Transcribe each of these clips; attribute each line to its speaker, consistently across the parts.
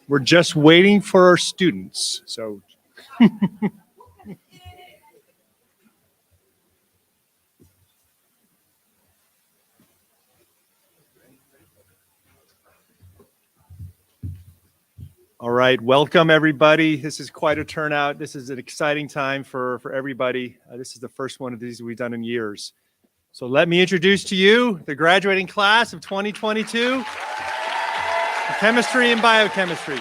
Speaker 1: We're just waiting for our students. So all right, welcome everybody. This is quite a turnout. This is an exciting time for everybody. This is the first one of these we've done in years. So let me introduce to you the graduating class of 2022, Chemistry and Biochemistry.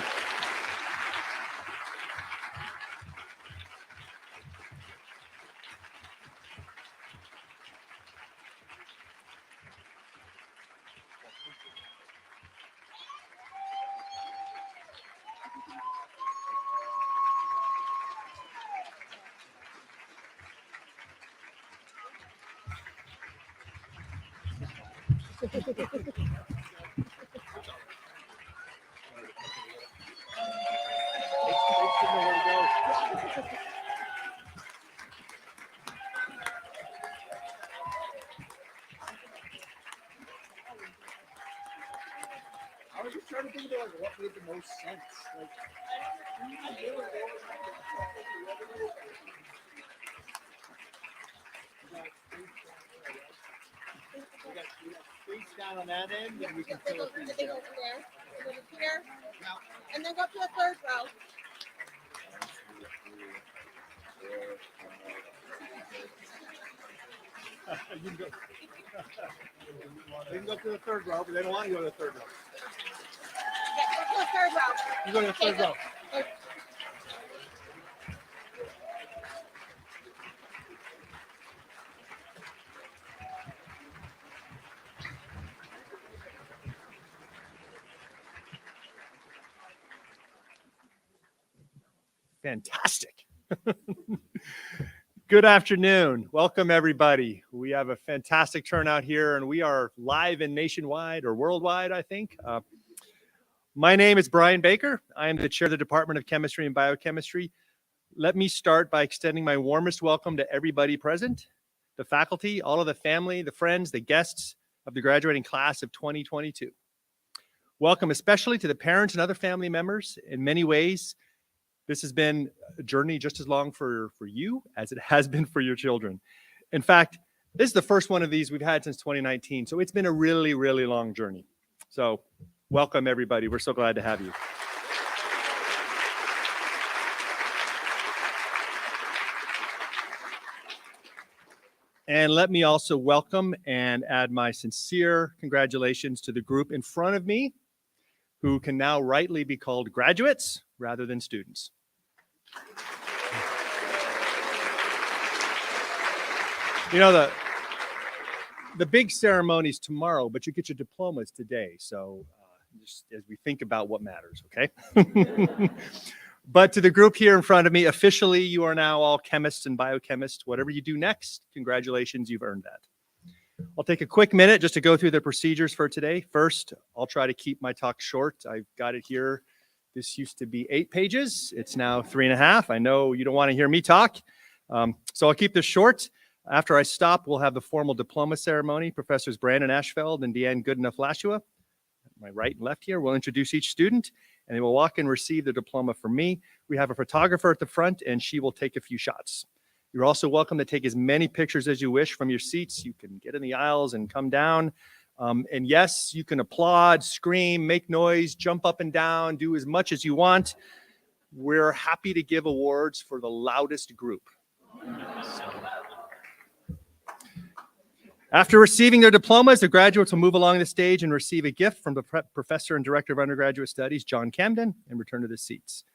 Speaker 1: I was just trying to think about what made the most sense. Like, we got space down on that end, and we can fill it through there. Go to here, and then go up to the third row. You can go. They can go up to the third row, but they don't want to go to the third row. Yeah, go to the third row. You go to the third row. Fantastic. Good afternoon. Welcome, everybody. We have a fantastic turnout here, and we are live and nationwide or worldwide, I think. My name is Brian Baker. I am the chair of the Department of Chemistry and Biochemistry. Let me start by extending my warmest welcome to everybody present, the faculty, all of the family, the friends, the guests of the graduating class of 2022. Welcome especially to the parents and other family members. In many ways, this has been a journey just as long for you as it has been for your children. In fact, this is the first one of these we've had since 2019, so it's been a really, really long journey. So welcome, everybody. We're so glad to have you. And let me also welcome and add my sincere congratulations to the group in front of me, who can now rightly be called graduates rather than students. You know, the big ceremony is tomorrow, but you get your diplomas today. So just as we think about what matters, okay? But to the group here in front of me, officially, you are now all chemists and biochemists. Whatever you do next, congratulations, you've earned that. I'll take a quick minute just to go through the procedures for today. First, I'll try to keep my talk short. I've got it here. This used to be 8 pages. It's now 3.5. I know you don't want to hear me talk, so I'll keep this short. After I stop, we'll have the formal diploma ceremony. Professors Brandon Ashfeld and Deanne Goodenough-Lashua, my right and left here, will introduce each student, and they will walk and receive the diploma from me. We have a photographer at the front, and she will take a few shots. You're also welcome to take as many pictures as you wish from your seats. You can get in the aisles and come down. And yes, you can applaud, scream, make noise, jump up and down, do as much as you want. We're happy to give awards for the loudest group. After receiving their diplomas, the graduates will move along the stage and receive a gift from the professor and director of undergraduate studies, John Camden, and return to the seats.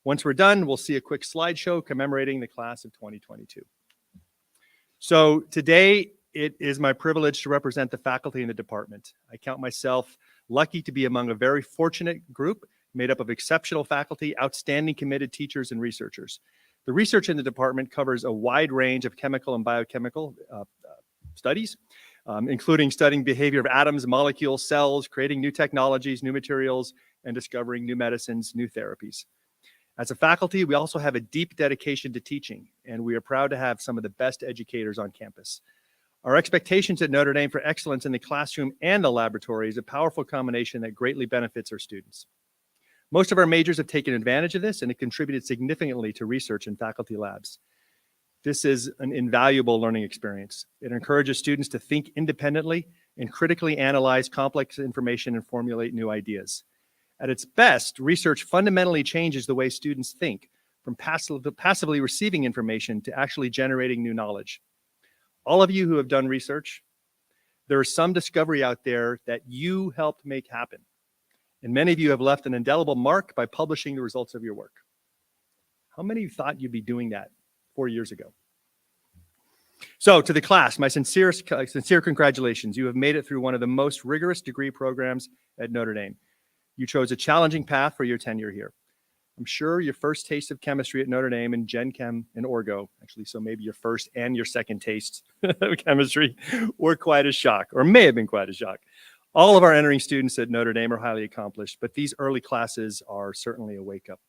Speaker 1: Once we're done, we'll see a quick slideshow commemorating the class of 2022. So today, it is my privilege to represent the faculty in the department. I count myself lucky to be among a very fortunate group made up of exceptional faculty, outstanding committed teachers, and researchers. The research in the department covers a wide range of chemical and biochemical studies, including studying behavior of atoms, molecules, cells, creating new technologies, new materials, and discovering new medicines, new therapies. As a faculty, we also have a deep dedication to teaching, and we are proud to have some of the best educators on campus. Our expectations at Notre Dame for excellence in the classroom and the laboratory is a powerful combination that greatly benefits our students. Most of our majors have taken advantage of this, and it contributed significantly to research in faculty labs. This is an invaluable learning experience. It encourages students to think independently and critically analyze complex information and formulate new ideas. At its best, research fundamentally changes the way students think, from passively receiving information to actually generating new knowledge. All of you who have done research, there is some discovery out there that you helped make happen. And many of you have left an indelible mark by publishing the results of your work. How many of you thought you'd be doing that 4 years ago? So to the class, my sincere congratulations. You have made it through one of the most rigorous degree programs at Notre Dame. You chose a challenging path for your tenure here. I'm sure your first taste of chemistry at Notre Dame and Gen Chem and Orgo, actually, so maybe your first and your second taste of chemistry were quite a shock, or may have been quite a shock. All of our entering students at Notre Dame are highly accomplished, but these early classes are certainly a wake-up.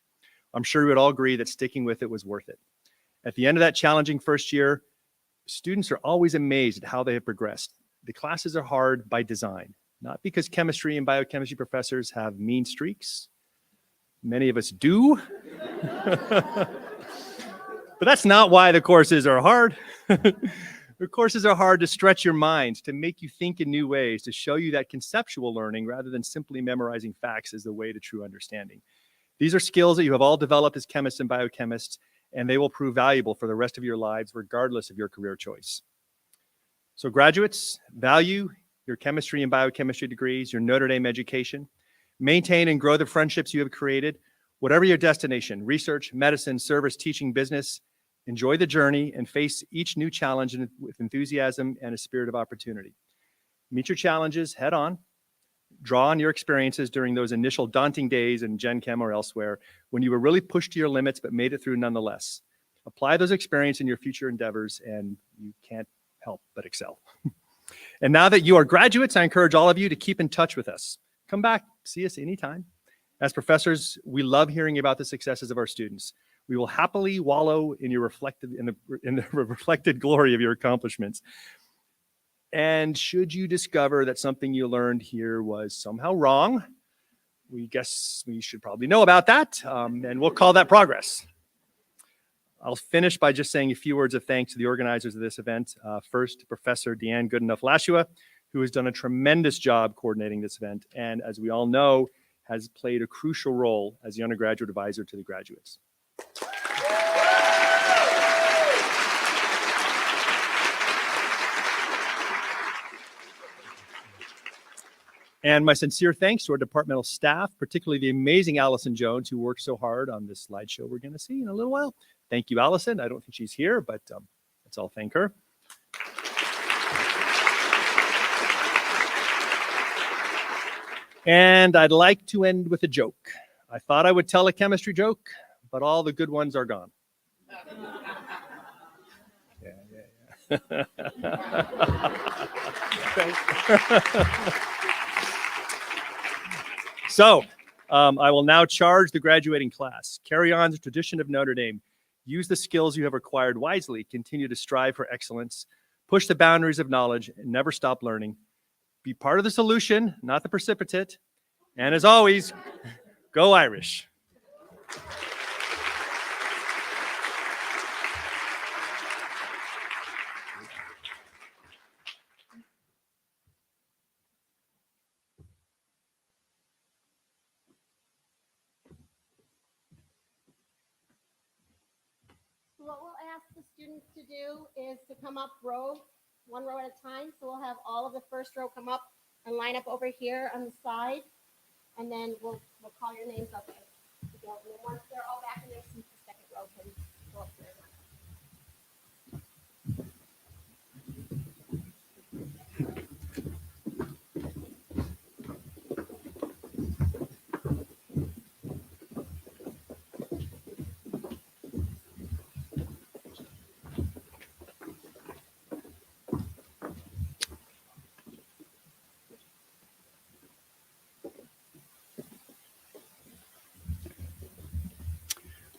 Speaker 1: I'm sure we would all agree that sticking with it was worth it. At the end of that challenging first year, students are always amazed at how they have progressed. The classes are hard by design, not because chemistry and biochemistry professors have mean streaks. Many of us do. But that's not why the courses are hard. The courses are hard to stretch your mind, to make you think in new ways, to show you that conceptual learning rather than simply memorizing facts is the way to true understanding. These are skills that you have all developed as chemists and biochemists, and they will prove valuable for the rest of your lives, regardless of your career choice. So graduates, value your chemistry and biochemistry degrees, your Notre Dame education. Maintain and grow the friendships you have created. Whatever your destination, research, medicine, service, teaching, business, enjoy the journey and face each new challenge with enthusiasm and a spirit of opportunity. Meet your challenges head on. Draw on your experiences during those initial daunting days in Gen Chem or elsewhere when you were really pushed to your limits but made it through nonetheless. Apply those experiences in your future endeavors and you can't help but excel. And now that you are graduates, I encourage all of you to keep in touch with us. Come back, see us anytime. As professors, we love hearing about the successes of our students. We will happily wallow in the reflected glory of your accomplishments. And should you discover that something you learned here was somehow wrong, we guess we should probably know about that, and we'll call that progress. I'll finish by just saying a few words of thanks to the organizers of this event. First, Professor Deanne Goodenough-Lashua, who has done a tremendous job coordinating this event, and as we all know, has played a crucial role as the undergraduate advisor to the graduates. And my sincere thanks to our departmental staff, particularly the amazing Allison Jones, who worked so hard on this slideshow we're going to see in a little while. Thank you, Allison. I don't think she's here, but let's all thank her. And I'd like to end with a joke. I thought I would tell a chemistry joke, but all the good ones are gone. Yeah. So, I will now charge the graduating class. Carry on the tradition of Notre Dame. Use the skills you have acquired wisely. Continue to strive for excellence. Push the boundaries of knowledge and never stop learning. Be part of the solution, not the precipitate. And as always, go Irish.
Speaker 2: What we'll ask the students to do is to come up one row at a time. So we'll have all of the first row come up and line up over here on the side. And then we'll call your names up. And then once they're all back in their seats, the second row can go up there.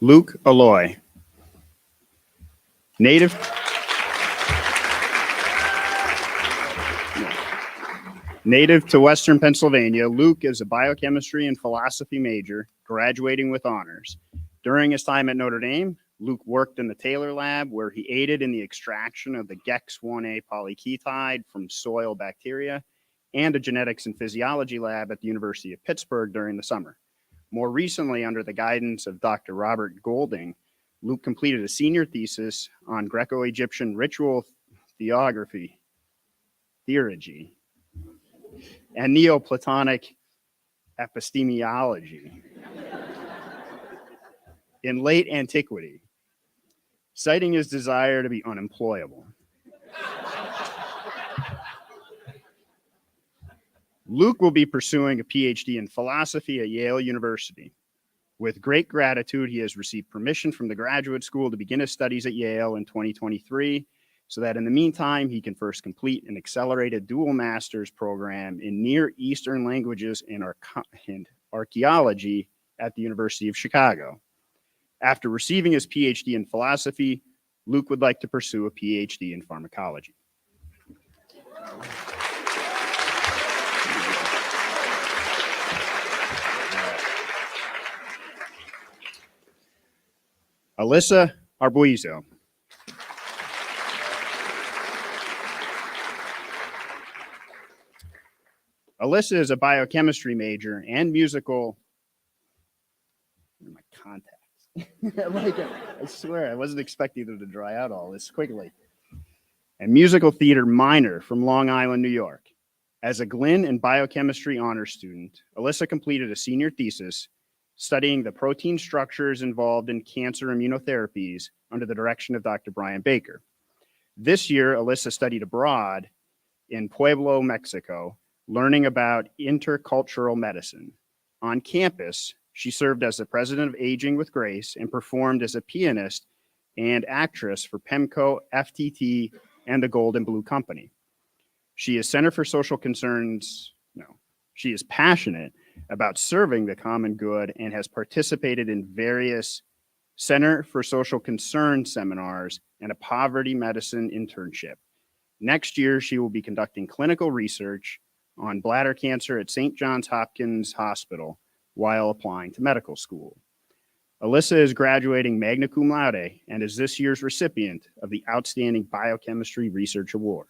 Speaker 3: Luke Alloy, native Native to Western Pennsylvania, Luke is a biochemistry and philosophy major, graduating with honors. During his time at Notre Dame, Luke worked in the Taylor lab where he aided in the extraction of the GEX-1A polyketide from soil bacteria and a genetics and physiology lab at the University of Pittsburgh during the summer. More recently, under the guidance of Dr. Robert Golding, Luke completed a senior thesis on Greco-Egyptian ritual theology and Neoplatonic epistemology in late antiquity, citing his desire to be unemployable. Luke will be pursuing a PhD in philosophy at Yale University. With great gratitude, he has received permission from the graduate school to begin his studies at Yale in 2023, so that in the meantime, he can first complete an accelerated dual master's program in Near Eastern languages and archaeology at the University of Chicago. After receiving his PhD in philosophy, Luke would like to pursue a PhD in pharmacology. Alyssa Arbuizo. Alyssa is a biochemistry major and musical. My contacts. I swear, I wasn't expecting them to dry out all this quickly. And musical theater minor from Long Island, New York. As a Glynn and biochemistry honors student, Alyssa completed a senior thesis studying the protein structures involved in cancer immunotherapies under the direction of Dr. Brian Baker. This year, Alyssa studied abroad in Puebla, Mexico, learning about intercultural medicine. On campus, she served as the president of Aging with Grace and performed as a pianist and actress for PEMCO, FTT, and the Gold and Blue Company. She is she is passionate about serving the common good and has participated in various Center for Social Concern seminars and a poverty medicine internship. Next year, she will be conducting clinical research on bladder cancer at St. Johns Hopkins Hospital while applying to medical school. Alyssa is graduating magna cum laude and is this year's recipient of the Outstanding Biochemistry Research Award.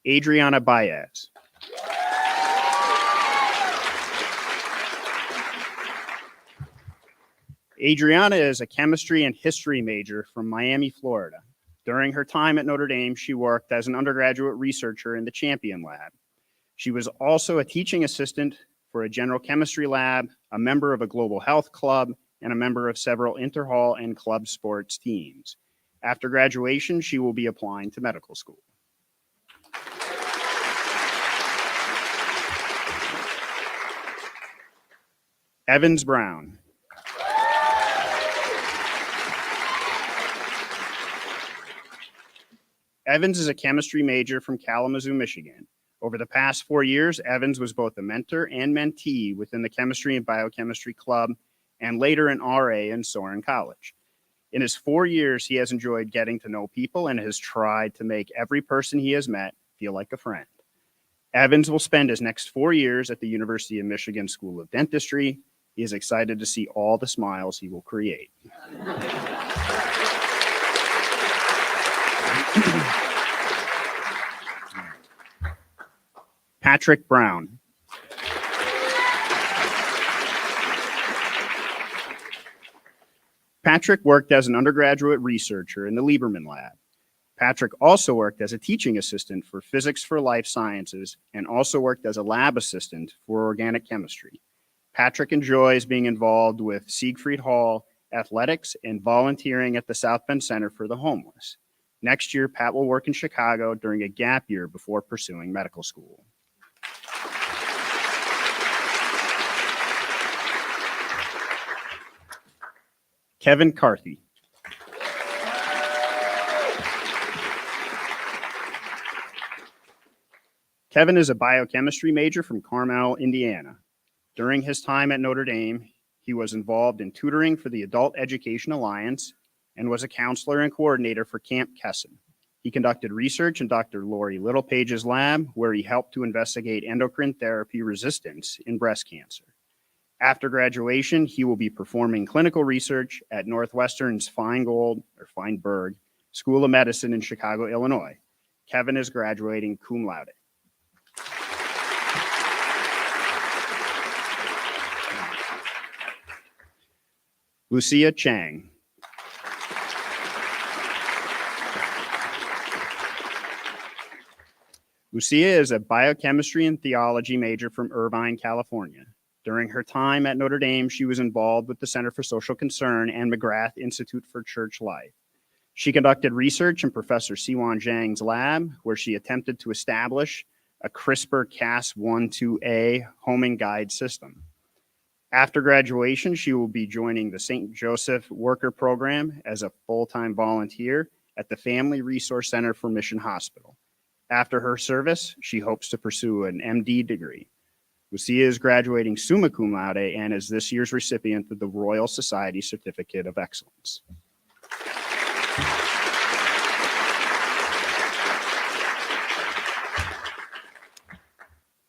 Speaker 3: Adriana Baez. Adriana is a chemistry and history major from Miami, Florida. During her time at Notre Dame, she worked as an undergraduate researcher in the Champion Lab. She was also a teaching assistant for a general chemistry lab, a member of a global health club, and a member of several interhall and club sports teams. After graduation, she will be applying to medical school. Evans Brown. Evans is a chemistry major from Kalamazoo, Michigan. Over the past 4 years, Evans was both a mentor and mentee within the Chemistry and Biochemistry Club and later an RA in Soren College. In his 4 years, he has enjoyed getting to know people and has tried to make every person he has met feel like a friend. Evans will spend his next 4 years at the University of Michigan School of Dentistry. He is excited to see all the smiles he will create. Patrick Brown. Patrick worked as an undergraduate researcher in the Lieberman Lab. Patrick also worked as a teaching assistant for Physics for Life Sciences and also worked as a lab assistant for organic chemistry. Patrick enjoys being involved with Siegfried Hall, athletics, and volunteering at the South Bend Center for the Homeless. Next year, Pat will work in Chicago during a gap year before pursuing medical school. Kevin Carthy. Kevin is a biochemistry major from Carmel, Indiana. During his time at Notre Dame, he He was involved in tutoring for the Adult Education Alliance and was a counselor and coordinator for Camp Kesson. He conducted research in Dr. Lori Littlepage's lab, where he helped to investigate endocrine therapy resistance in breast cancer. After graduation, he will be performing clinical research at Northwestern's Feinberg School of Medicine in Chicago, Illinois. Kevin is graduating cum laude. Lucia Chang. Lucia is a biochemistry and theology major from Irvine, California. During her time at Notre Dame, she was involved with the Center for Social Concern and McGrath Institute for Church Life. She conducted research in Professor Siwan Zhang's lab, where she attempted to establish a CRISPR-Cas1-2A homing guide system. After graduation, she will be joining the St. Joseph Worker Program as a full-time volunteer at the Family Resource Center for Mission Hospital. After her service, she hopes to pursue an MD degree. Lucia is graduating summa cum laude and is this year's recipient of the Royal Society Certificate of Excellence.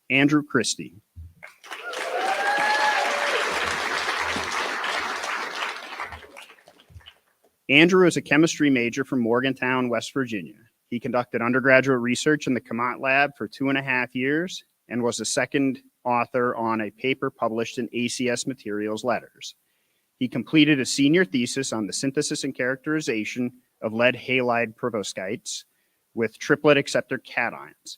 Speaker 3: Andrew Christie. Andrew is a chemistry major from Morgantown, West Virginia. He conducted undergraduate research in the Kamat Lab for 2.5 years and was a second author on a paper published in ACS Materials Letters. He completed a senior thesis on the synthesis and characterization of lead halide perovskites with triplet acceptor cations.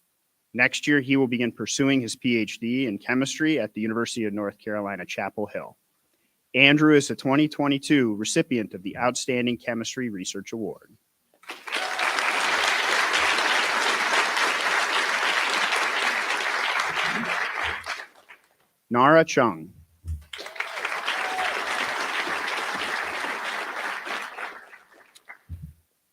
Speaker 3: Next year, he will begin pursuing his PhD in chemistry at the University of North Carolina, Chapel Hill. Andrew is the 2022 recipient of the Outstanding Chemistry Research Award. Nara Chung.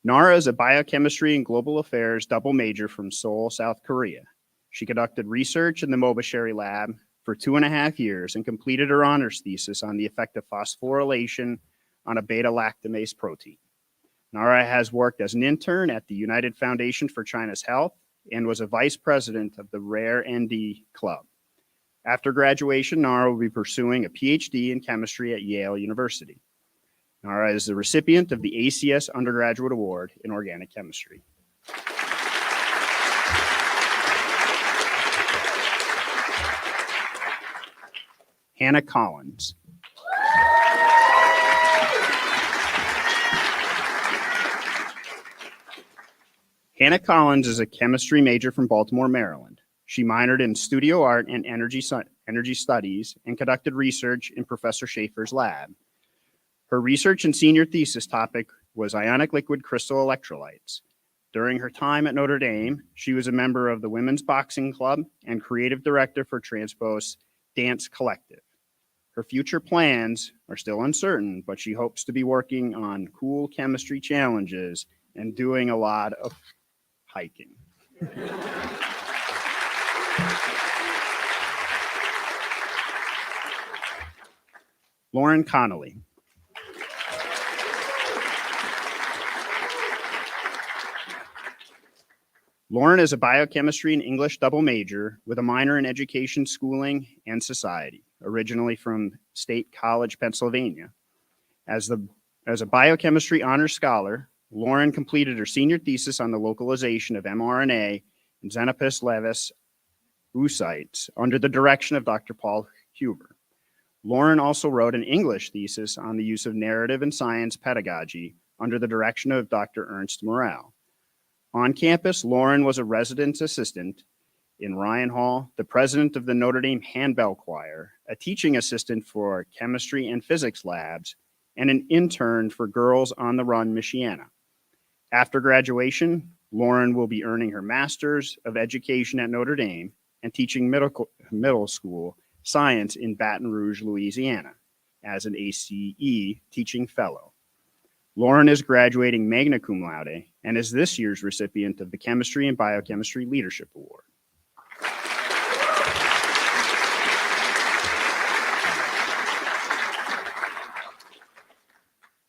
Speaker 3: Nara is a biochemistry and global affairs double major from Seoul, South Korea. She conducted research in the Mobasheri lab for 2.5 years and completed her honors thesis on the effect of phosphorylation on a beta-lactamase protein. Nara has worked as an intern at the United Foundation for China's Health and was a vice president of the Rare ND Club. After graduation, Nara will be pursuing a PhD in chemistry at Yale University. Nara is the recipient of the ACS Undergraduate Award in Organic Chemistry. Hannah Collins. Hannah Collins is a chemistry major from Baltimore, Maryland. She minored in studio art and energy studies and conducted research in Professor Schaefer's lab. Her research and senior thesis topic was ionic liquid crystal electrolytes. During her time at Notre Dame, she was a member of the Women's Boxing Club and creative director for Transpose Dance Collective. Her future plans are still uncertain, but she hopes to be working on cool chemistry challenges and doing a lot of hiking. Lauren Connolly. Lauren is a biochemistry and English double major with a minor in education, schooling, and society, originally from State College, Pennsylvania. As a biochemistry honors scholar, Lauren completed her senior thesis on the localization of mRNA in Xenopus laevis oocytes under the direction of Dr. Paul Huber. Lauren also wrote an English thesis on the use of narrative and science pedagogy under the direction of Dr. Ernst Morel. On campus, Lauren was a residence assistant in Ryan Hall, the president of the Notre Dame Handbell Choir, a teaching assistant for chemistry and physics labs, and an intern for Girls on the Run Michiana. After graduation, Lauren will be earning her Master's of Education at Notre Dame and teaching middle school science in Baton Rouge, Louisiana, as an ACE teaching fellow. Lauren is graduating magna cum laude and is this year's recipient of the Chemistry and Biochemistry Leadership Award.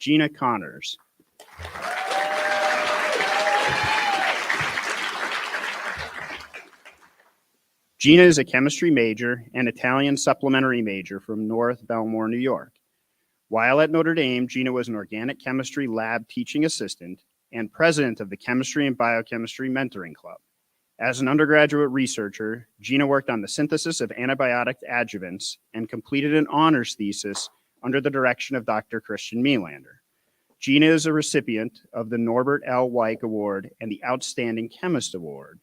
Speaker 3: Gina Connors. Gina is a chemistry major and Italian supplementary major from North Belmore, New York. While at Notre Dame, Gina was an organic chemistry lab teaching assistant and president of the Chemistry and Biochemistry Mentoring Club. As an undergraduate researcher, Gina worked on the synthesis of antibiotic adjuvants and completed an honors thesis under the direction of Dr. Christian Melander. Gina is a recipient of the Norbert L. Weick Award and the Outstanding Chemist Award.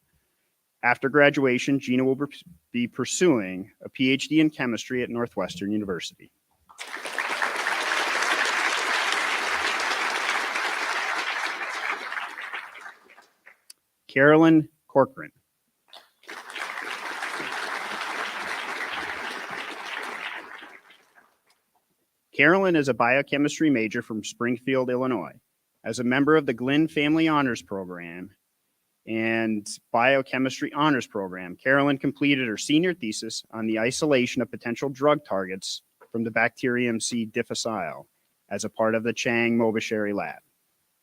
Speaker 3: After graduation, Gina will be pursuing a PhD in chemistry at Northwestern University. Carolyn Corcoran. Carolyn is a biochemistry major from Springfield, Illinois. As a member of the Glynn Family Honors Program and Biochemistry Honors Program, Carolyn completed her senior thesis on the isolation of potential drug targets from the bacterium C. difficile as a part of the Chang Mobasheri lab.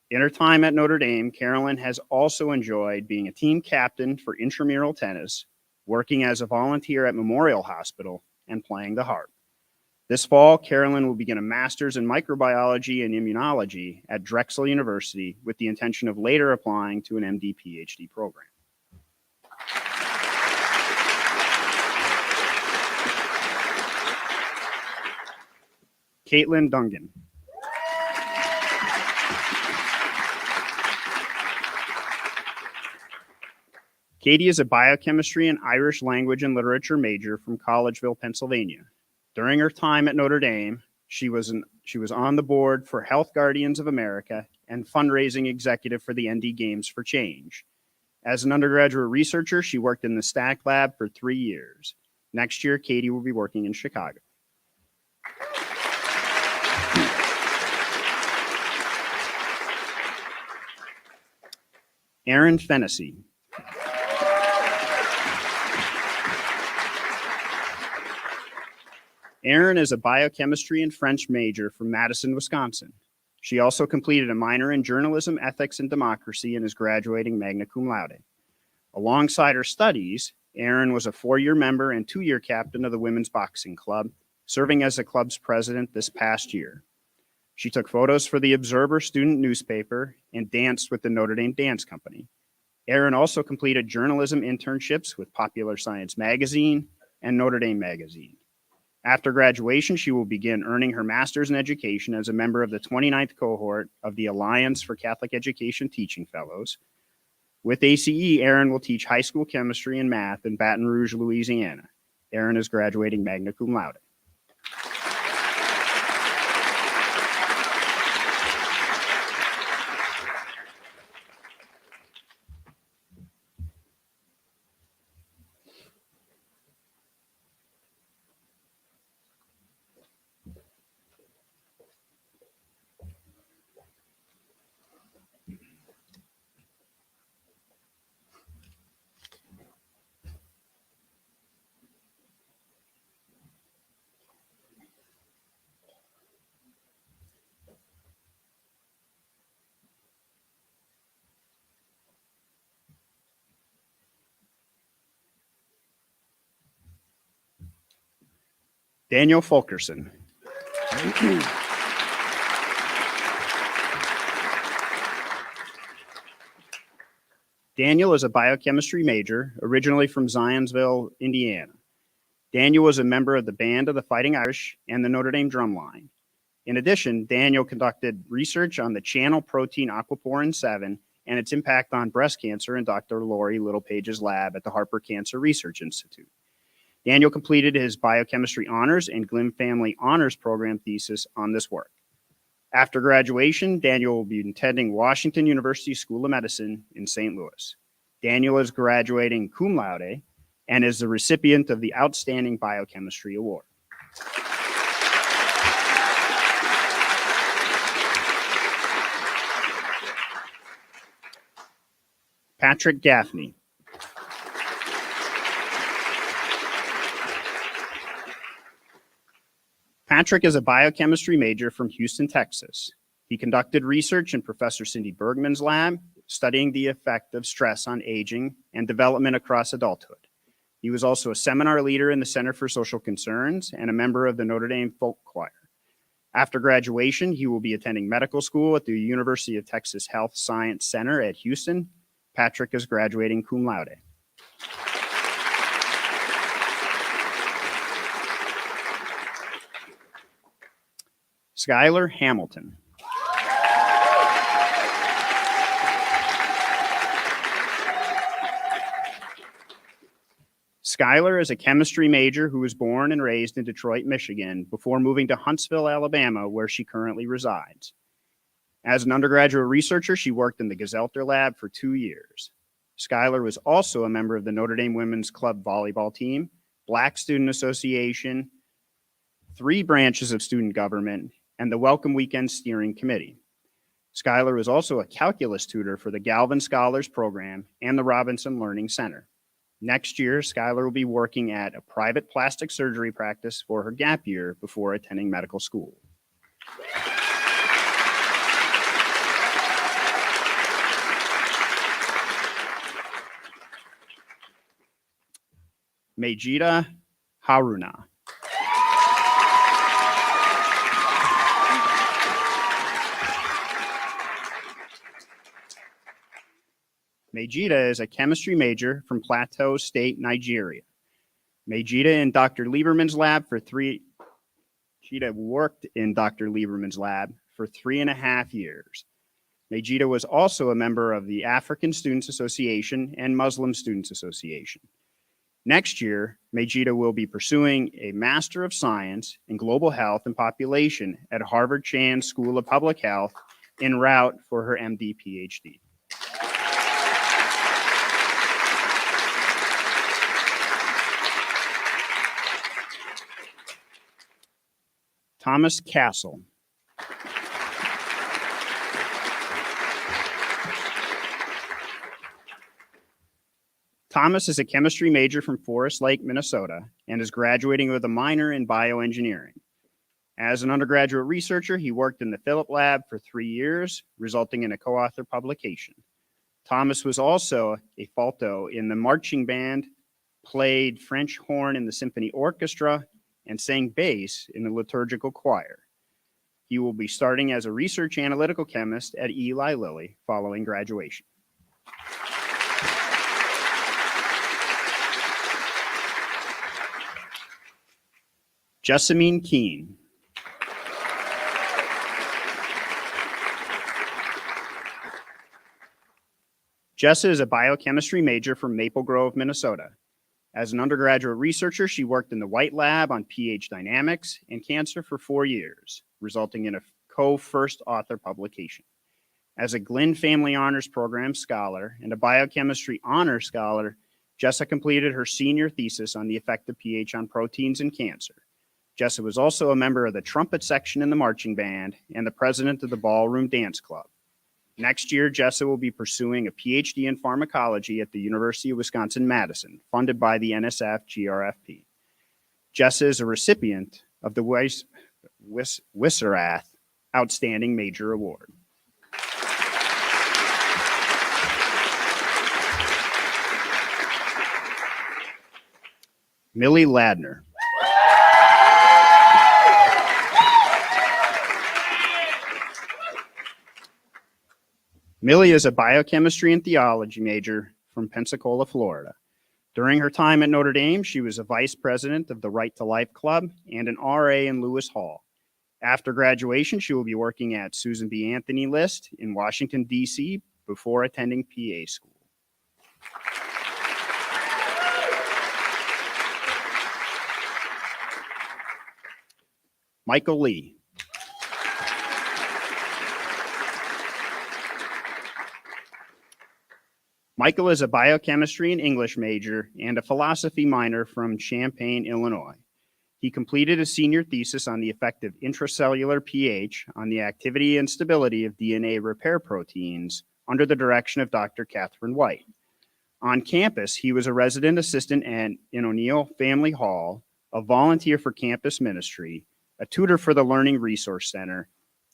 Speaker 3: In her time at Notre Dame, Carolyn has also enjoyed being a team captain for intramural tennis, working as a volunteer at Memorial Hospital, and playing the harp. This fall, Carolyn will begin a master's in microbiology and immunology at Drexel University with the intention of later applying to an MD PhD program. Caitlin Dungan. Katie is a biochemistry and Irish language and literature major from Collegeville, Pennsylvania. During her time at Notre Dame, she was on the board for Health Guardians of America and fundraising executive for the ND Games for Change. As an undergraduate researcher, she worked in the STAC lab for 3 years. Next year, Katie will be working in Chicago. Aaron Fennessy. Erin is a biochemistry and French major from Madison, Wisconsin. She also completed a minor in journalism, ethics, and democracy and is graduating magna cum laude. Alongside her studies, Erin was a 4-year member and 2-year captain of the Women's Boxing Club, serving as the club's president this past year. She took photos for the Observer student newspaper and danced with the Notre Dame Dance Company. Erin also completed journalism internships with Popular Science Magazine and Notre Dame Magazine. After graduation, she will begin earning her master's in education as a member of the 29th cohort of the Alliance for Catholic Education Teaching Fellows. With ACE, Erin will teach high school chemistry and math in Baton Rouge, Louisiana. Erin is graduating magna cum laude. Daniel Fulkerson. Daniel is a biochemistry major, originally from Zionsville, Indiana. Daniel was a member of the Band of the Fighting Irish and the Notre Dame Drumline. In addition, Daniel conducted research on the channel protein aquaporin 7 and its impact on breast cancer in Dr. Lori Littlepage's lab at the Harper Cancer Research Institute. Daniel completed his biochemistry honors and Glynn Family Honors Program thesis on this work. After graduation, Daniel will be attending Washington University School of Medicine in St. Louis. Daniel is graduating cum laude and is the recipient of the Outstanding Biochemistry Award. Patrick Gaffney. Patrick is a biochemistry major from Houston, Texas. He conducted research in Professor Cindy Bergman's lab, studying the effect of stress on aging and development across adulthood. He was also a seminar leader in the Center for Social Concerns and a member of the Notre Dame Folk Choir. After graduation, he will be attending medical school at the University of Texas Health Science Center at Houston. Patrick is graduating cum laude. Skylar Hamilton. Skylar is a chemistry major who was born and raised in Detroit, Michigan, before moving to Huntsville, Alabama, where she currently resides. As an undergraduate researcher, she worked in the Gazelter lab for 2 years. Skylar was also a member of the Notre Dame Women's Club volleyball team, Black Student Association, 3 branches of student government, and the Welcome Weekend Steering Committee. Skylar was also a calculus tutor for the Galvin Scholars Program and the Robinson Learning Center. Next year, Skylar will be working at a private plastic surgery practice for her gap year before attending medical school. Majida Haruna. Majida is a chemistry major from Plateau State, Nigeria. Majida worked in Dr. Lieberman's lab for 3.5 years. Majida was also a member of the African Students Association and Muslim Students Association. Next year, Majida will be pursuing a Master of Science in Global Health and Population at Harvard Chan School of Public Health en route for her MD PhD. Thomas Castle. Thomas is a chemistry major from Forest Lake, Minnesota, and is graduating with a minor in bioengineering. As an undergraduate researcher, he worked in the Phillip Lab for 3 years, resulting in a co-author publication. Thomas was also a faulto in the marching band, played French horn in the symphony orchestra, and sang bass in the liturgical choir. He will be starting as a research analytical chemist at Eli Lilly following graduation. Jessamine Keene. Jessa is a biochemistry major from Maple Grove, Minnesota. As an undergraduate researcher, she worked in the White Lab on pH dynamics and cancer for 4 years, resulting in a co-first author publication. As a Glenn Family Honors Program scholar and a biochemistry honor scholar, Jessa completed her senior thesis on the effect of pH on proteins in cancer. Jessa was also a member of the trumpet section in the marching band and the president of the Ballroom Dance Club. Next year, Jessa will be pursuing a PhD in pharmacology at the University of Wisconsin-Madison, funded by the NSF GRFP. Jessa is a recipient of the Wisserath Outstanding Major Award. Millie Ladner. Millie is a biochemistry and theology major from Pensacola, Florida. During her time at Notre Dame, she was a vice president of the Right to Life Club and an RA in Lewis Hall. After graduation, she will be working at Susan B. Anthony List in Washington, D.C. before attending PA school. Michael Lee. Michael is a biochemistry and English major and a philosophy minor from Champaign, Illinois. He completed a senior thesis on the effect of intracellular pH on the activity and stability of DNA repair proteins under the direction of Dr. Catherine White. On campus, he was a resident assistant in O'Neill Family Hall, a volunteer for campus ministry, a tutor for the Learning Resource Center,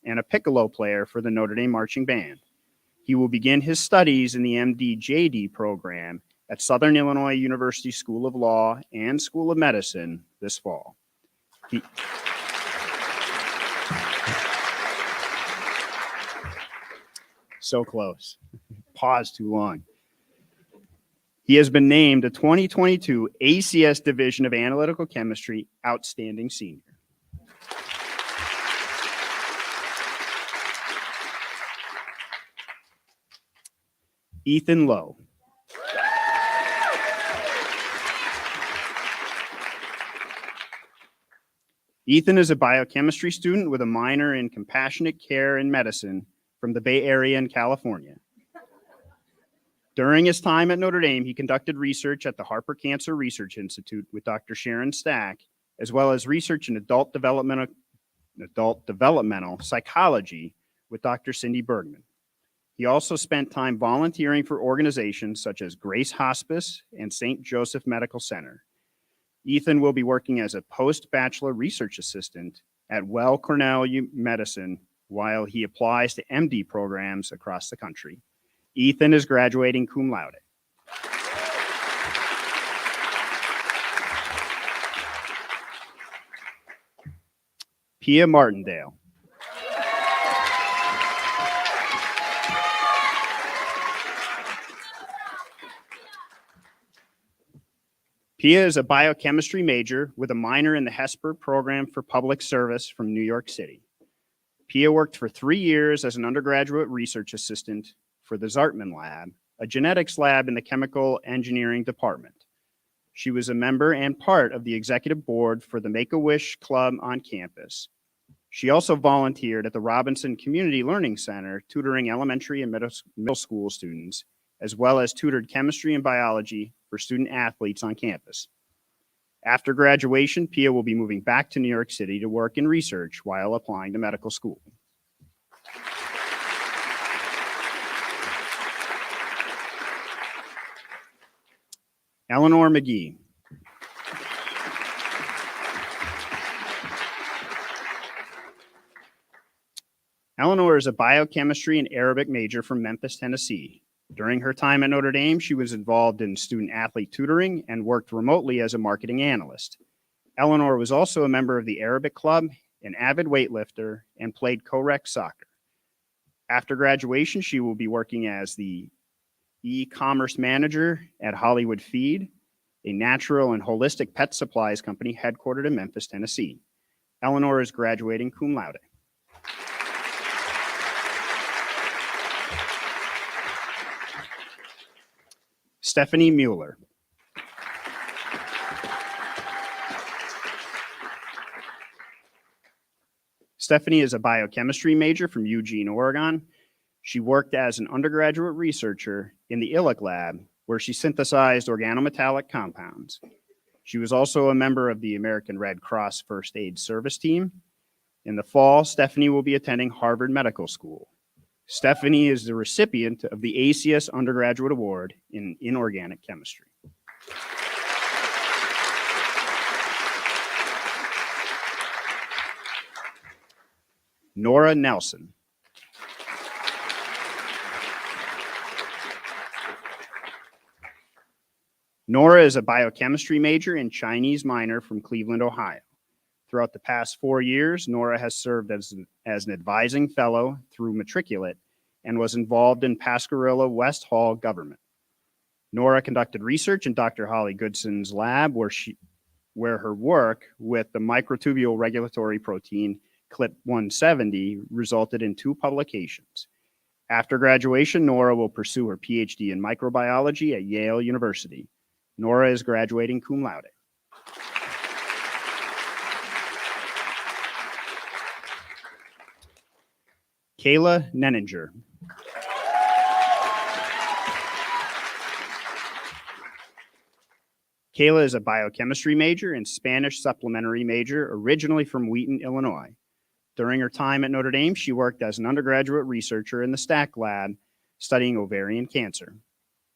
Speaker 3: and a piccolo player for the Notre Dame Marching Band. He will begin his studies in the MD-JD program at Southern Illinois University School of Law and School of Medicine this fall. So close. Pause too long. He has been named a 2022 ACS Division of Analytical Chemistry Outstanding Senior. Ethan Lowe. Ethan is a biochemistry student with a minor in compassionate care and medicine from the Bay Area in California. During his time at Notre Dame, he conducted research at the Harper Cancer Research Institute with Dr. Sharon Stack, as well as research in adult developmental psychology with Dr. Cindy Bergman. He also spent time volunteering for organizations such as Grace Hospice and St. Joseph Medical Center. Ethan will be working as a post-bachelor research assistant at Weill Cornell Medicine while he applies to MD programs across the country. Ethan is graduating cum laude. Pia Martindale. Pia is a biochemistry major with a minor in the Hesper program for public service from New York City. Pia worked for 3 years as an undergraduate research assistant for the Zartman Lab, a genetics lab in the chemical engineering department. She was a member and part of the executive board for the Make-A-Wish Club on campus. She also volunteered at the Robinson Community Learning Center, tutoring elementary and middle school students, as well as tutored chemistry and biology for student athletes on campus. After graduation, Pia will be moving back to New York City to work in research while applying to medical school. Eleanor McGee. Eleanor is a biochemistry and Arabic major from Memphis, Tennessee. During her time at Notre Dame, she was involved in student-athlete tutoring and worked remotely as a marketing analyst. Eleanor was also a member of the Arabic Club, an avid weightlifter, and played co-rec soccer. After graduation, she will be working as the e-commerce manager at Hollywood Feed, a natural and holistic pet supplies company headquartered in Memphis, Tennessee. Eleanor is graduating cum laude. Stephanie Mueller. Stephanie is a biochemistry major from Eugene, Oregon. She worked as an undergraduate researcher in the Illick lab, where she synthesized organometallic compounds. She was also a member of the American Red Cross First Aid Service Team. In the fall, Stephanie will be attending Harvard Medical School. Stephanie is the recipient of the ACS Undergraduate Award in Inorganic Chemistry. Nora Nelson. Nora is a biochemistry major and Chinese minor from Cleveland, Ohio. Throughout the past 4 years, Nora has served as an advising fellow through Matriculate and was involved in Pascagoula West Hall government. Nora conducted research in Dr. Holly Goodson's lab, where her work with the microtubule regulatory protein CLIP-170 resulted in 2 publications. After graduation, Nora will pursue her PhD in microbiology at Yale University. Nora is graduating cum laude. Kayla Nenninger. Kayla is a biochemistry major and Spanish supplementary major, originally from Wheaton, Illinois. During her time at Notre Dame, she worked as an undergraduate researcher in the Stack Lab, studying ovarian cancer.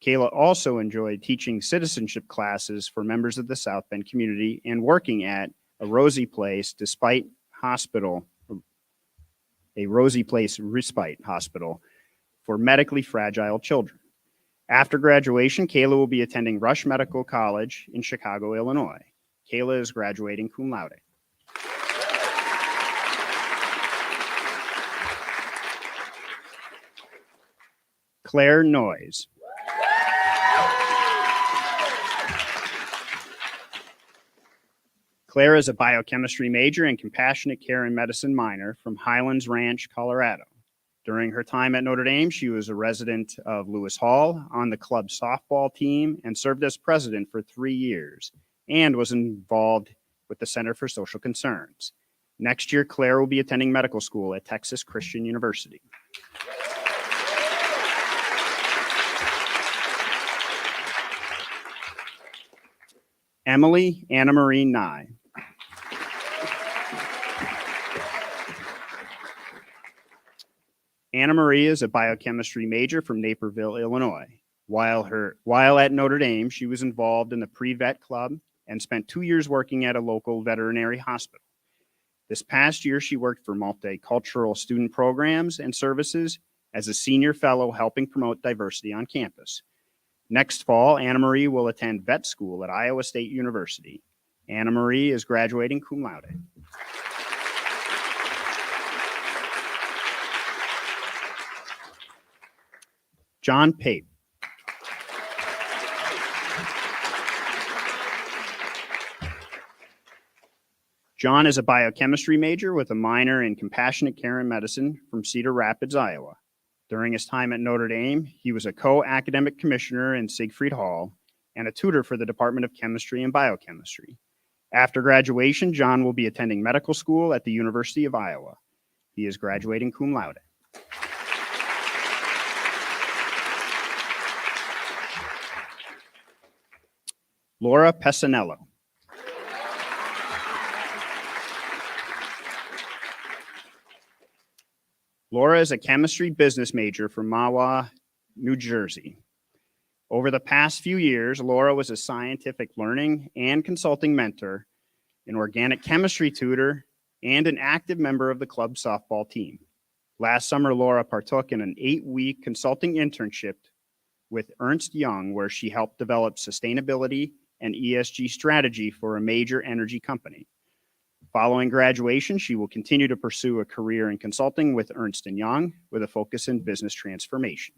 Speaker 3: Kayla also enjoyed teaching citizenship classes for members of the South Bend community and working at a Rosie Place despite hospital a Rosie Place respite hospital for medically fragile children. After graduation, Kayla will be attending Rush Medical College in Chicago, Illinois. Kayla is graduating cum laude. Claire Noyes. Claire is a biochemistry major and compassionate care and medicine minor from Highlands Ranch, Colorado. During her time at Notre Dame, she was a resident of Lewis Hall on the club softball team and served as president for 3 years and was involved with the Center for Social Concerns. Next year, Claire will be attending medical school at Texas Christian University. Emily Anna Marie Nye. Anna Marie is a biochemistry major from Naperville, Illinois. While at Notre Dame, she was involved in the pre-vet club and spent 2 years working at a local veterinary hospital. This past year, she worked for multicultural student programs and services as a senior fellow helping promote diversity on campus. Next fall, Anna Marie will attend vet school at Iowa State University. Anna Marie is graduating cum laude. John Pape. John is a biochemistry major with a minor in compassionate care and medicine from Cedar Rapids, Iowa. During his time at Notre Dame, he was a co-academic commissioner in Siegfried Hall and a tutor for the Department of Chemistry and Biochemistry. After graduation, John will be attending medical school at the University of Iowa. He is graduating cum laude. Laura Pesanello. Laura is a chemistry business major from Mahwah, New Jersey. Over the past few years, Laura was a scientific learning and consulting mentor, an organic chemistry tutor, and an active member of the club softball team. Last summer, Laura partook in an 8-week consulting internship with Ernst Young, where she helped develop sustainability and ESG strategy for a major energy company. Following graduation, she will continue to pursue a career in consulting with Ernst & Young with a focus in business transformation.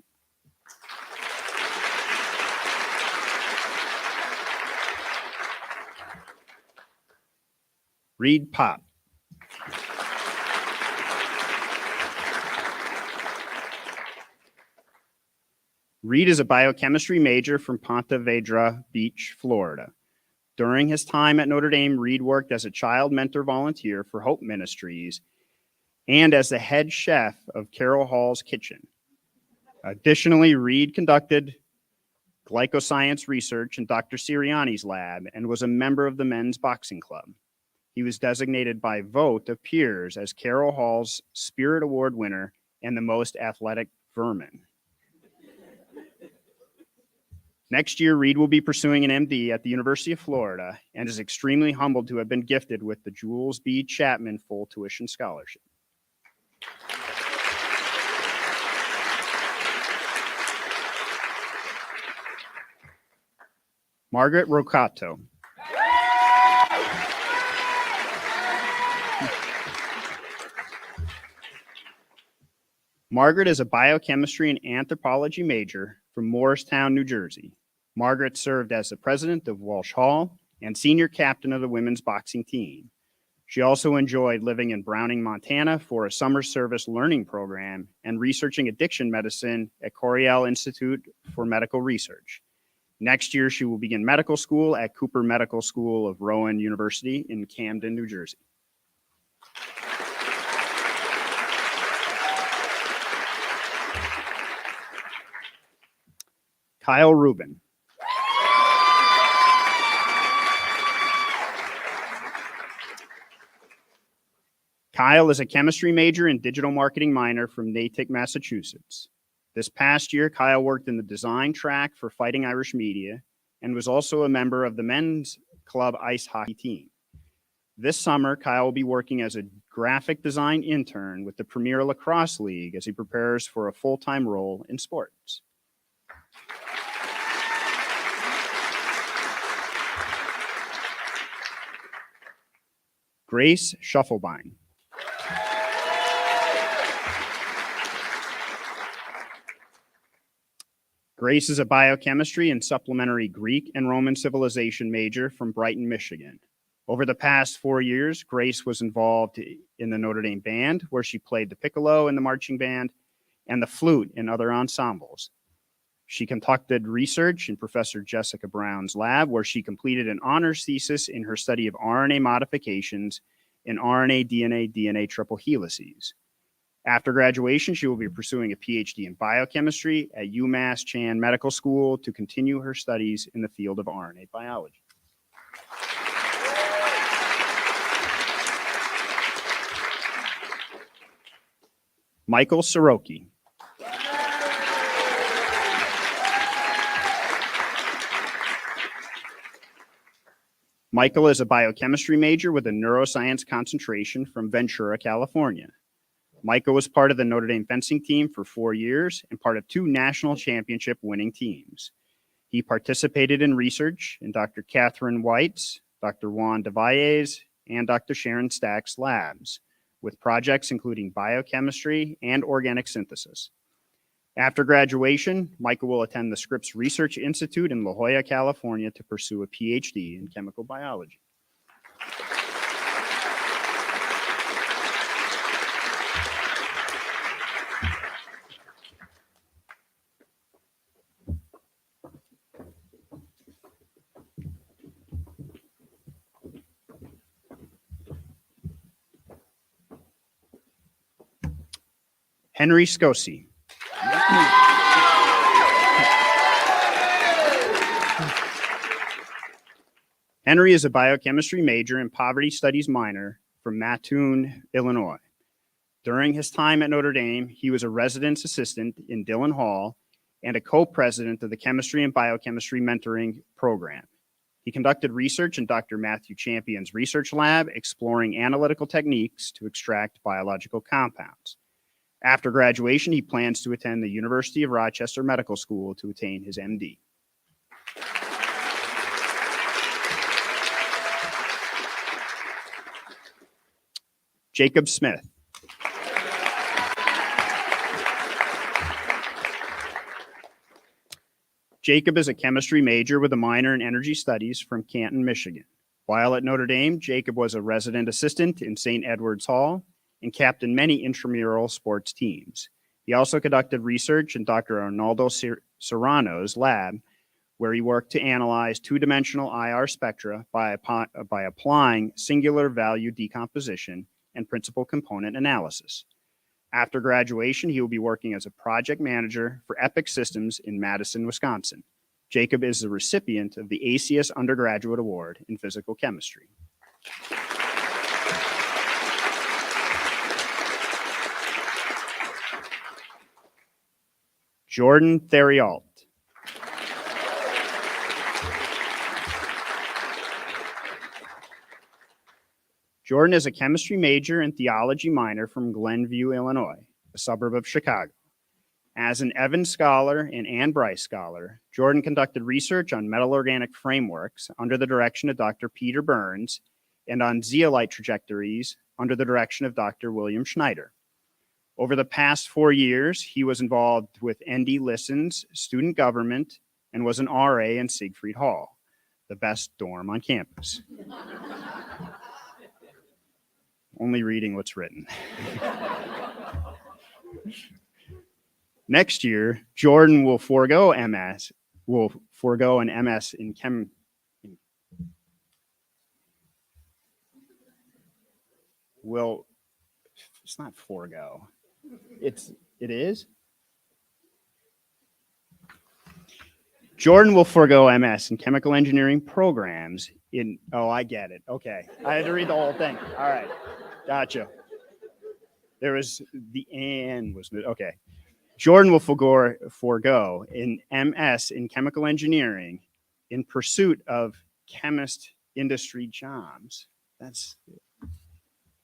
Speaker 3: Reed Pop. Reed is a biochemistry major from Ponte Vedra Beach, Florida. During his time at Notre Dame, Reed worked as a child mentor volunteer for Hope Ministries and as the head chef of Carol Hall's Kitchen. Additionally, Reed conducted glycoscience research in Dr. Sirianni's lab and was a member of the men's boxing club. He was designated by vote of peers as Carol Hall's Spirit Award winner and the most athletic vermin. Next year, Reed will be pursuing an MD at the University of Florida and is extremely humbled to have been gifted with the Jules B. Chapman full tuition scholarship. Margaret Rocato. Margaret is a biochemistry and anthropology major from Morristown, New Jersey. Margaret served as the president of Walsh Hall and senior captain of the women's boxing team. She also enjoyed living in Browning, Montana for a summer service learning program and researching addiction medicine at Coriell Institute for Medical Research. Next year, she will begin medical school at Cooper Medical School of Rowan University in Camden, New Jersey. Kyle Rubin. Kyle is a chemistry major and digital marketing minor from Natick, Massachusetts. This past year, Kyle worked in the design track for Fighting Irish Media and was also a member of the men's club ice hockey team. This summer, Kyle will be working as a graphic design intern with the Premier Lacrosse League as he prepares for a full-time role in sports. Grace Schuffelbein. Grace is a biochemistry and supplementary Greek and Roman civilization major from Brighton, Michigan. Over the past 4 years, Grace was involved in the Notre Dame band, where she played the piccolo in the marching band and the flute in other ensembles. She conducted research in Professor Jessica Brown's lab, where she completed an honors thesis in her study of RNA modifications in RNA, DNA triple helices. After graduation, she will be pursuing a PhD in biochemistry at UMass Chan Medical School to continue her studies in the field of RNA biology. Michael Soroki. Michael is a biochemistry major with a neuroscience concentration from Ventura, California. Michael was part of the Notre Dame fencing team for 4 years and part of 2 national championship winning teams. He participated in research in Dr. Catherine White's, Dr. Juan DeValles, and Dr. Sharon Stack's labs, with projects including biochemistry and organic synthesis. After graduation, Michael will attend the Scripps Research Institute in La Jolla, California to pursue a PhD in chemical biology. Henry Scosi. Henry is a biochemistry major and poverty studies minor from Mattoon, Illinois. During his time at Notre Dame, he was a residence assistant in Dillon Hall and a co-president of the Chemistry and Biochemistry Mentoring Program. He conducted research in Dr. Matthew Champion's research lab, exploring analytical techniques to extract biological compounds. After graduation, he plans to attend the University of Rochester Medical School to attain his MD. Jacob Smith. Jacob is a chemistry major with a minor in energy studies from Canton, Michigan. While at Notre Dame, Jacob was a resident assistant in St. Edward's Hall and captained many intramural sports teams. He also conducted research in Dr. Arnaldo Serrano's lab, where he worked to analyze 2-dimensional IR spectra by applying singular value decomposition and principal component analysis. After graduation, he will be working as a project manager for Epic Systems in Madison, Wisconsin. Jacob is the recipient of the ACS Undergraduate Award in Physical Chemistry. Jordan Theriault. Jordan is a chemistry major and theology minor from Glenview, Illinois, a suburb of Chicago. As an Evans Scholar and Ann Bryce Scholar, Jordan conducted research on metal organic frameworks under the direction of Dr. Peter Burns and on zeolite trajectories under the direction of Dr. William Schneider. Over the past 4 years, he was involved with ND Listens, student government, and was an RA in Siegfried Hall, the best dorm on campus. Only reading what's written. Next year, Jordan will forego an MS in chem. Well, it's not forego. It is? Jordan will forego MS in chemical engineering programs I get it. Okay. I had to read the whole thing. All right. Gotcha. There was okay. Jordan will forego an MS in chemical engineering in pursuit of chemist industry jobs. That's,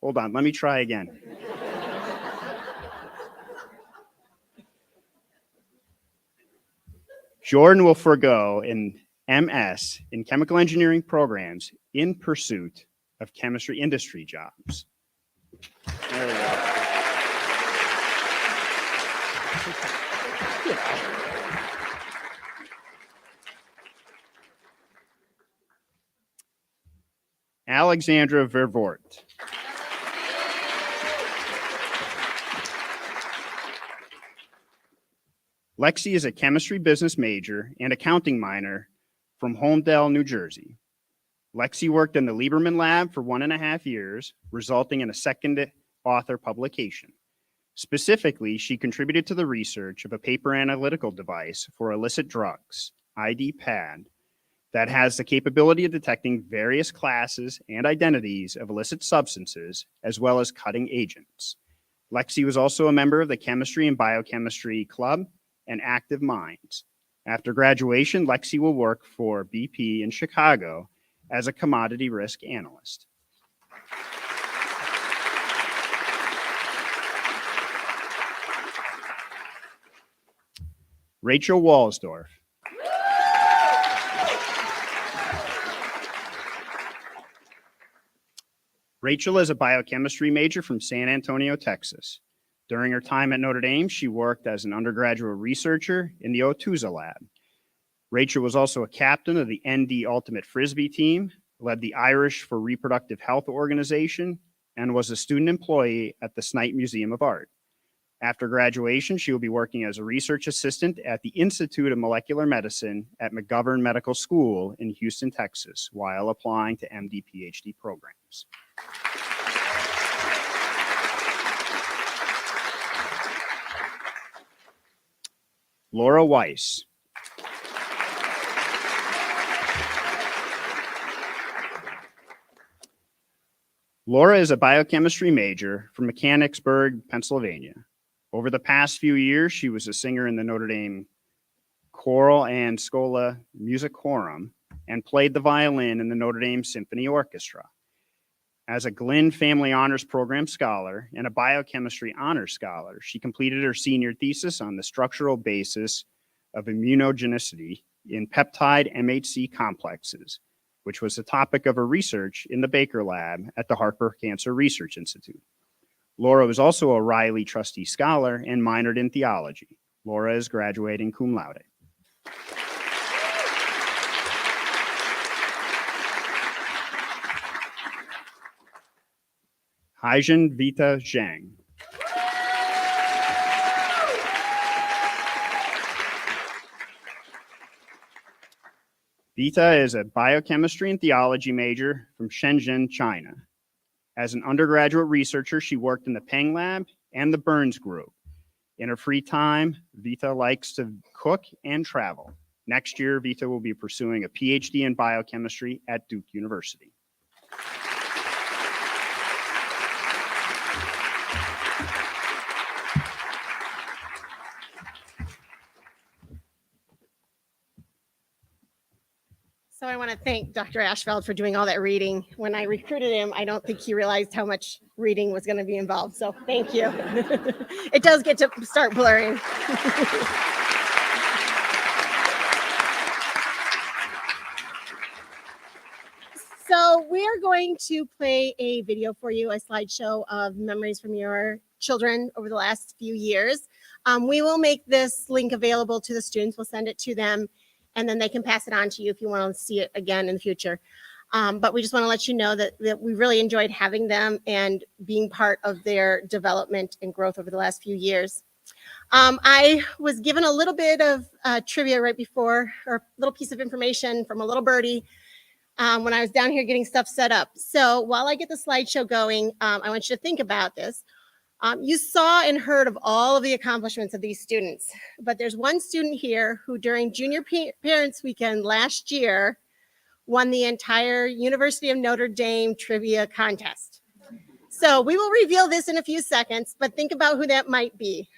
Speaker 3: hold on, let me try again. Jordan will forego an MS in chemical engineering programs in pursuit of chemistry industry jobs. There we go. Alexandra Vervoort. Lexi is a chemistry business major and accounting minor from Holmdel, New Jersey. Lexi worked in the Lieberman lab for 1.5 years, resulting in a second author publication. Specifically, she contributed to the research of a paper analytical device for illicit drugs, ID PAD, that has the capability of detecting various classes and identities of illicit substances, as well as cutting agents. Lexi was also a member of the Chemistry and Biochemistry Club and Active Minds. After graduation, Lexi will work for BP in Chicago as a commodity risk analyst. Rachel Walsdorf. Rachel is a biochemistry major from San Antonio, Texas. During her time at Notre Dame, she worked as an undergraduate researcher in the Otuza lab. Rachel was also a captain of the ND Ultimate Frisbee team, led the Irish for Reproductive Health organization, and was a student employee at the Snipe Museum of Art. After graduation, she will be working as a research assistant at the Institute of Molecular Medicine at McGovern Medical School in Houston, Texas, while applying to MD PhD programs. Laura Weiss. Laura is a biochemistry major from Mechanicsburg, Pennsylvania. Over the past few years, she was a singer in the Notre Dame Choral and Schola Musicorum and played the violin in the Notre Dame Symphony Orchestra. As a Glynn Family Honors Program scholar and a biochemistry honors scholar, she completed her senior thesis on the structural basis of immunogenicity in peptide MHC complexes, which was the topic of her research in the Baker Lab at the Harper Cancer Research Institute. Laura was also a Riley Trustee Scholar and minored in theology. Laura is graduating cum laude. Haijin Vita Zhang. Vita is a biochemistry and theology major from Shenzhen, China. As an undergraduate researcher, she worked in the Peng Lab and the Burns Group. In her free time, Vita likes to cook and travel. Next year, Vita will be pursuing a PhD in biochemistry at Duke University.
Speaker 2: So I want to thank Dr. Ashfeld for doing all that reading. When I recruited him, I don't think he realized how much reading was going to be involved. So thank you. It does get to start blurring. So we're going to play a video for you, a slideshow of memories from your children over the last few years. We will make this link available to the students. We'll send it to them, and then they can pass it on to you if you want to see it again in the future. But we just want to let you know that we really enjoyed having them and being part of their development and growth over the last few years. I was given a little bit of trivia right before, or a little piece of information from a little birdie when I was down here getting stuff set up. So while I get the slideshow going, I want you to think about this. You saw and heard of all of the accomplishments of these students, but there's one student here who during Junior Parents Weekend last year won the entire University of Notre Dame trivia contest. So we will reveal this in a few seconds, but think about who that might be.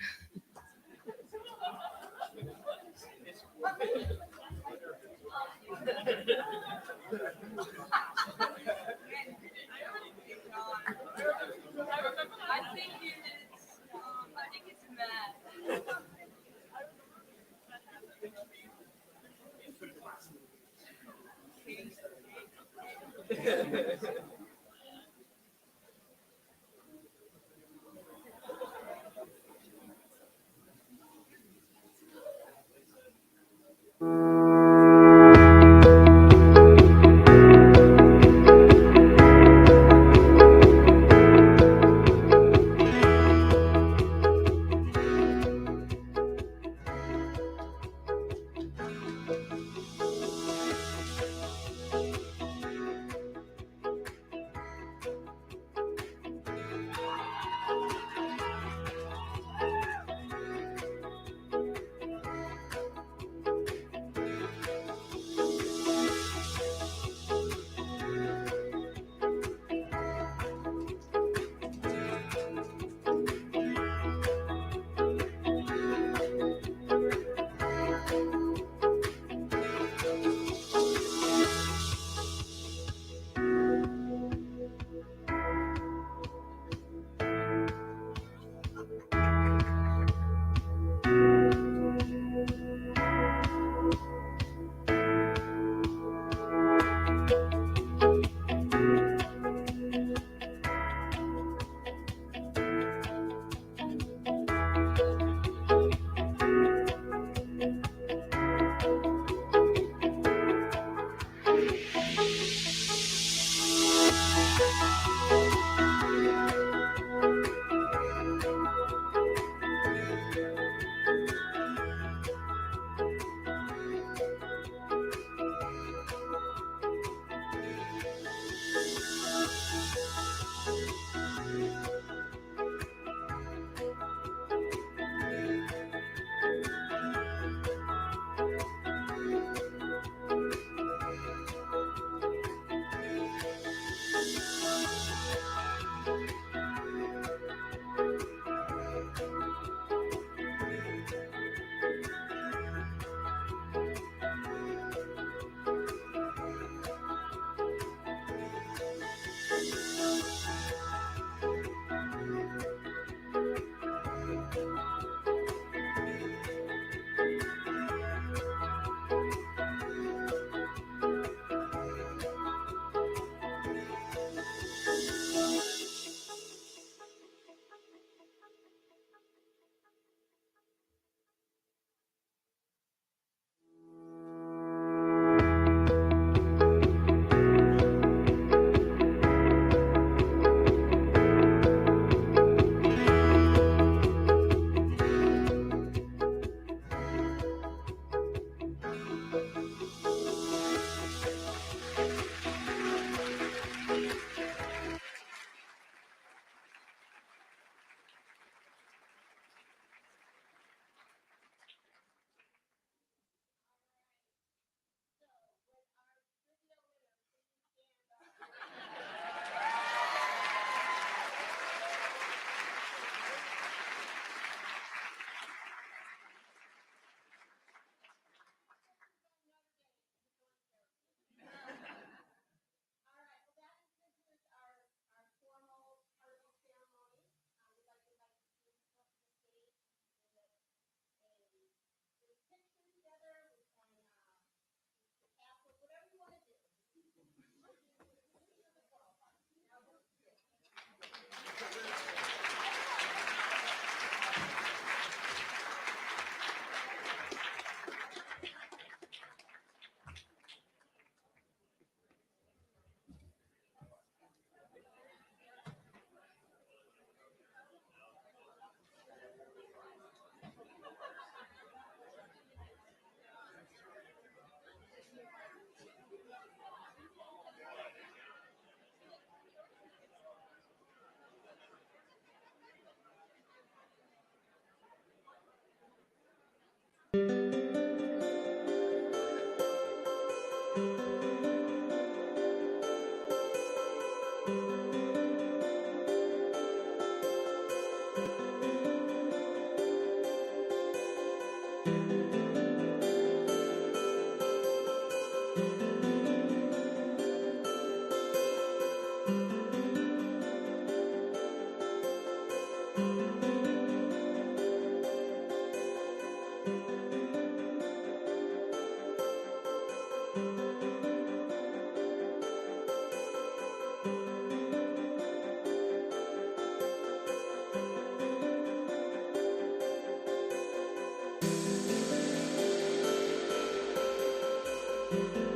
Speaker 3: you.